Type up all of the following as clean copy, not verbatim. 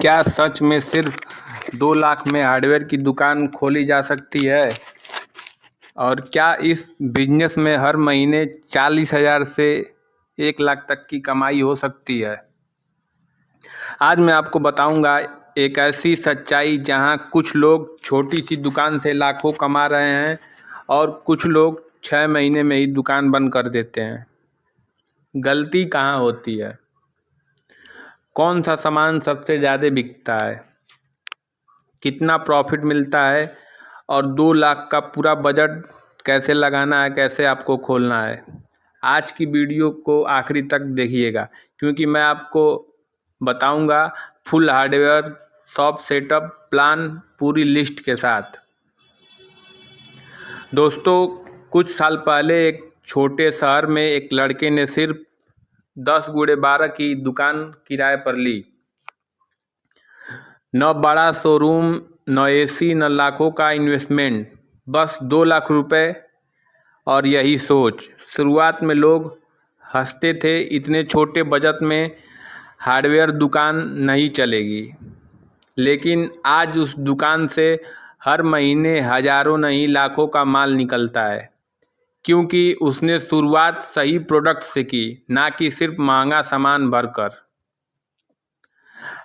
क्या सच में सिर्फ 2 लाख में हार्डवेयर की दुकान खोली जा सकती है? और क्या इस बिजनेस में हर महीने 40,000 से 1 लाख तक की कमाई हो सकती है? आज मैं आपको बताऊंगा एक ऐसी सच्चाई जहां कुछ लोग छोटी सी दुकान से लाखों कमा रहे हैं और कुछ लोग 6 महीने में ही दुकान बंद कर देते हैं। गलती कहाँ होती है? कौन सा सामान सबसे ज़्यादा बिकता है? कितना प्रॉफिट मिलता है? और 2 लाख का पूरा बजट कैसे लगाना है, कैसे आपको खोलना है? आज की वीडियो को आखिरी तक देखिएगा, क्योंकि मैं आपको बताऊंगा full hardware shop setup plan पूरी लिस्ट के साथ। दोस्तों, कुछ साल पहले एक छोटे शहर में एक लड़के ने सिर्फ 10x12 की दुकान किराए पर ली। न बड़ा शोरूम, न एसी, न लाखों का इन्वेस्टमेंट, बस 2 लाख रुपए और यही सोच। शुरुआत में लोग हंसते थे, इतने छोटे बजट में हार्डवेयर दुकान नहीं चलेगी। लेकिन आज उस दुकान से हर महीने हजारों नहीं लाखों का माल निकलता है, क्योंकि उसने शुरुआत सही प्रोडक्ट से की, ना कि सिर्फ महंगा सामान भरकर।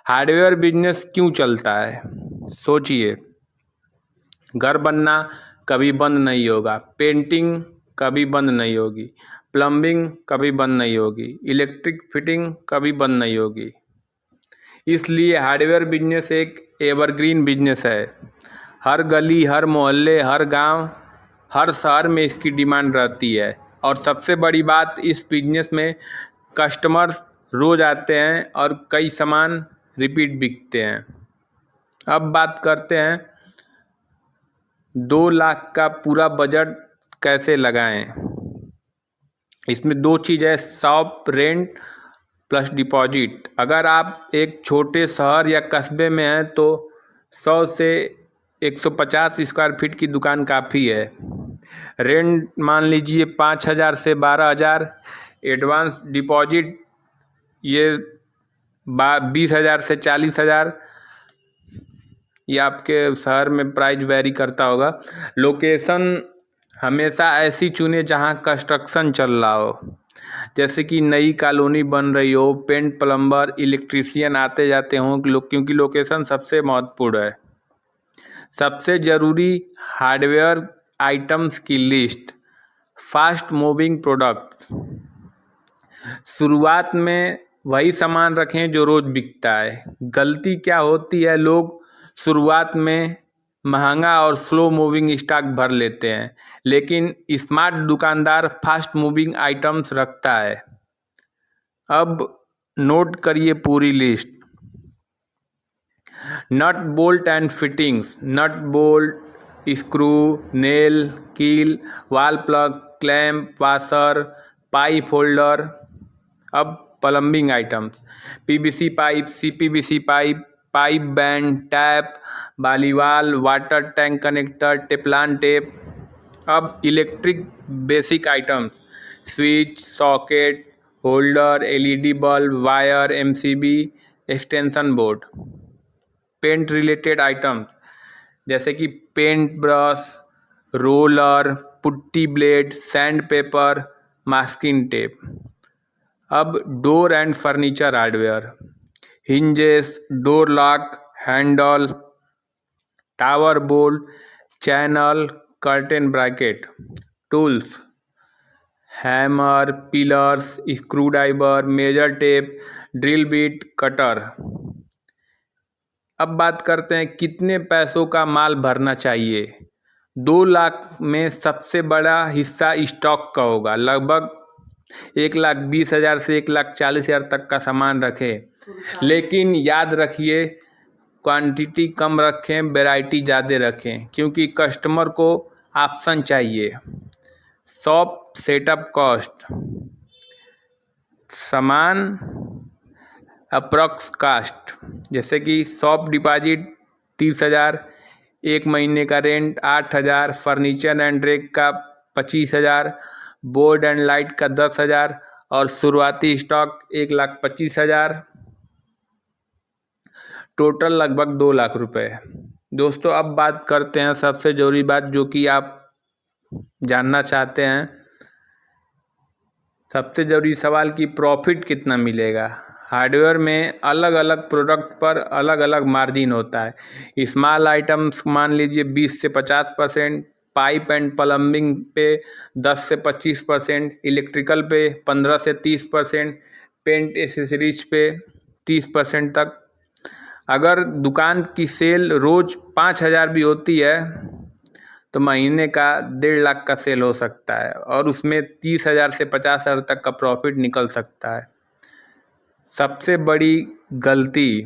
हार्डवेयर बिजनेस क्यों चलता है? सोचिए, घर बनना कभी बंद नहीं होगा, पेंटिंग कभी बंद नहीं होगी, प्लम्बिंग कभी बंद नहीं होगी, इलेक्ट्रिक फिटिंग कभी बंद नहीं होगी। इसलिए हार्डवेयर बिजनेस एक एवरग्रीन बिजनेस है। हर गली, हर मोहल्ले, हर गांव, हर शहर में इसकी डिमांड रहती है। और सबसे बड़ी बात, इस बिजनेस में कस्टमर्स रोज आते हैं और कई सामान रिपीट बिकते हैं। अब बात करते हैं 2 लाख का पूरा बजट कैसे लगाएं। इसमें 2 चीज़ है, शॉप रेंट प्लस डिपॉजिट। अगर आप एक छोटे शहर या कस्बे में हैं तो 100 से 150 स्क्वायर फीट की दुकान काफ़ी है। रेंट मान लीजिए 5,000 से 12,000। एडवांस डिपॉजिट ये 20,000 से 40,000। ये आपके शहर में प्राइस वेरी करता होगा। लोकेशन हमेशा ऐसी चुने जहां कंस्ट्रक्शन चल रहा हो, जैसे कि नई कॉलोनी बन रही हो, पेंट, प्लम्बर, इलेक्ट्रीशियन आते जाते हों, क्योंकि लोकेशन सबसे महत्वपूर्ण है। सबसे ज़रूरी, हार्डवेयर आइटम्स की लिस्ट, फास्ट मूविंग प्रोडक्ट। शुरुआत में वही सामान रखें जो रोज़ बिकता है। गलती क्या होती है, लोग शुरुआत में महंगा और स्लो मूविंग स्टॉक भर लेते हैं, लेकिन स्मार्ट दुकानदार फास्ट मूविंग आइटम्स रखता है। अब नोट करिए पूरी list. Nut bolt and fittings, nut bolt, screw, nail, कील, wall plug, clamp, washer, pipe holder. अब plumbing items, PVC pipe, CPVC pipe, pipe band, tap, ball valve, water tank connector, Teflon tape. अब electric basic items, switch, socket, holder, LED bulb, wire, MCB, extension board. Paint related items, जैसे कि paint brush, roller, putty blade, sand paper, masking tape. अब door and furniture hardware, hinges, door lock, handle, tower bolt, channel, curtain bracket. Tools, hammer, pillars, screw driver, measure tape, drill bit, cutter. अब बात करते हैं कितने पैसों का माल भरना चाहिए। 2 लाख में सबसे बड़ा हिस्सा स्टॉक का होगा। लगभग 1,20,000 से 1,40,000 तक का सामान रखें, लेकिन याद रखिए क्वांटिटी कम रखें, वैरायटी ज़्यादा रखें, क्योंकि कस्टमर को ऑप्शन चाहिए। शॉप सेटअप कॉस्ट, सामान अप्रॉक्स कास्ट, जैसे कि शॉप डिपॉजिट 30,000, 1 महीने का रेंट 8,000, फर्नीचर एंड रेक का 25,000, बोर्ड एंड लाइट का 10,000 और शुरुआती स्टॉक 1,25,000। टोटल लगभग 2 लाख रुपए। दोस्तों अब बात करते हैं सबसे ज़रूरी बात जो कि आप जानना चाहते हैं। सबसे ज़रूरी सवाल कि प्रॉफिट कितना मिलेगा। हार्डवेयर में अलग अलग प्रोडक्ट पर अलग अलग मार्जिन होता है। स्मॉल आइटम्स मान लीजिए 20 से 50%, पाइप एंड प्लम्बिंग पे 10 से 25%, इलेक्ट्रिकल पे 15 से 30%, पेंट एसेसरीज पे 30% तक। अगर दुकान की सेल रोज़ 5,000 भी होती है तो महीने का 1.5 लाख का सेल हो सकता है और उसमें 30,000 से 50,000 तक का प्रॉफिट निकल सकता है। सबसे बड़ी गलती,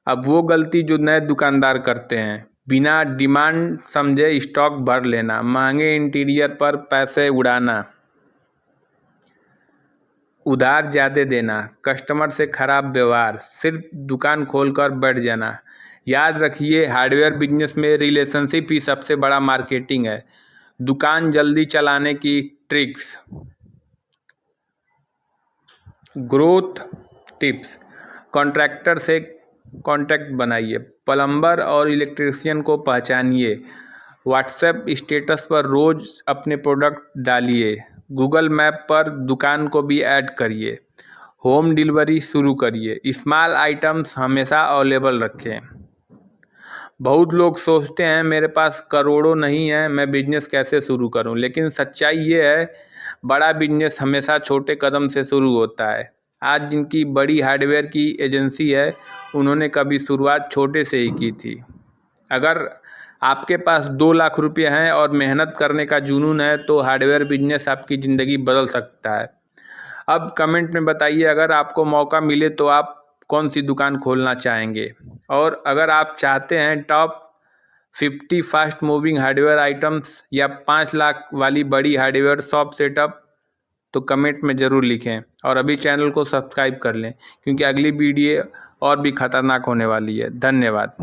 अब वो गलती जो नए दुकानदार करते हैं, बिना डिमांड समझे स्टॉक भर लेना, महंगे इंटीरियर पर पैसे उड़ाना, उधार ज़्यादा देना, कस्टमर से खराब व्यवहार, सिर्फ दुकान खोलकर बैठ जाना। याद रखिए हार्डवेयर बिजनेस में रिलेशनशिप ही सबसे बड़ा मार्केटिंग है। दुकान जल्दी चलाने की ट्रिक्स। ग्रोथ टिप्स, कॉन्ट्रैक्टर से कॉन्टैक्ट बनाइए, प्लम्बर और इलेक्ट्रीशियन को पहचानिए, व्हाट्सएप स्टेटस पर रोज़ अपने प्रोडक्ट डालिए, गूगल मैप पर दुकान को भी ऐड करिए, होम डिलीवरी शुरू करिए, स्मॉल आइटम्स हमेशा अवेलेबल रखें। बहुत लोग सोचते हैं मेरे पास करोड़ों नहीं है, मैं बिजनेस कैसे शुरू करूं, लेकिन सच्चाई ये है बड़ा बिजनेस हमेशा छोटे कदम से शुरू होता है। आज जिनकी बड़ी हार्डवेयर की एजेंसी है उन्होंने कभी शुरुआत छोटे से ही की थी। अगर आपके पास 2 लाख रुपये हैं और मेहनत करने का जुनून है तो हार्डवेयर बिजनेस आपकी ज़िंदगी बदल सकता है। अब कमेंट में बताइए अगर आपको मौका मिले तो आप कौन सी दुकान खोलना चाहेंगे, और अगर आप चाहते हैं top 50 fast moving hardware items या 5 लाख वाली बड़ी हार्डवेयर शॉप सेटअप तो कमेंट में ज़रूर लिखें और अभी चैनल को सब्सक्राइब कर लें क्योंकि अगली वीडियो और भी ख़तरनाक होने वाली है। धन्यवाद।